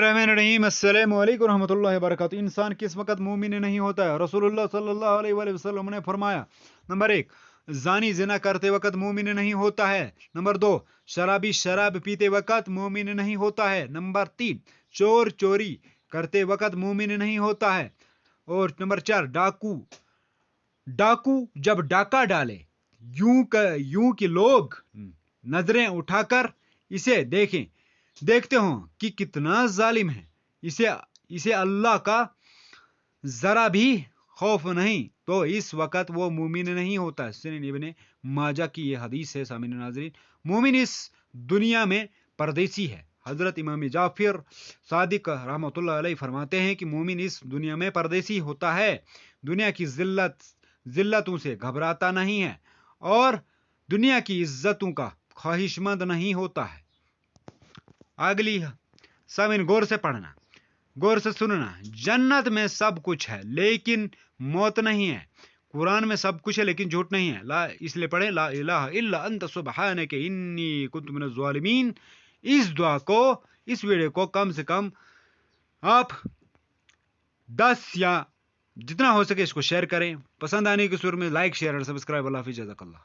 बिस्मिल्लाहिर्रहमानिर्रहीम अस्सलामु अलैकुम रहमतुल्लाहि व बरकातहू। इंसान किस वक़्त मोमिन नहीं होता है? रसूलुल्लाह सल्लल्लाहु अलैहि वसल्लम ने फरमाया, नंबर 1, ज़ानी ज़िना करते वक़्त मोमिन नहीं होता है। नंबर 2, शराबी शराब पीते वक़्त मोमिन नहीं होता है। नंबर 3, चोर चोरी करते वक़्त मोमिन नहीं होता है। और नंबर 4, डाकू जब डाका डाले यूं कि लोग नजरें उठाकर इसे देखते हो कि कितना जालिम है, इसे अल्लाह का जरा भी खौफ नहीं, तो इस वक्त वो मोमिन नहीं होता है। सुनन इब्ने माजा की ये हदीस है। सामीन नाज़रीन, मोमिन इस दुनिया में परदेसी है। हजरत इमाम जाफर सादिक रहमतुल्लाह अलैह फरमाते हैं कि मोमिन इस दुनिया में परदेसी होता है, दुनिया की जिल्लतों से घबराता नहीं है और दुनिया की इज्जतों का ख्वाहिशमंद नहीं होता है। अगली सामीन गौर से पढ़ना, गौर से सुनना। जन्नत में सब कुछ है लेकिन मौत नहीं है। कुरान में सब कुछ है लेकिन झूठ नहीं है। ला इसलिए पढ़े, ला इलाहा इल्ला अंत सुब्हानक इन्नी कुन्तु मिनज़ ज़ालिमीन। इस वीडियो को कम से कम आप 10 या जितना हो सके इसको शेयर करें। पसंद आने की सूरत में लाइक शेयर और सब्सक्राइब। अल्लाह हाफ़िज़, जज़ाकल्लाह।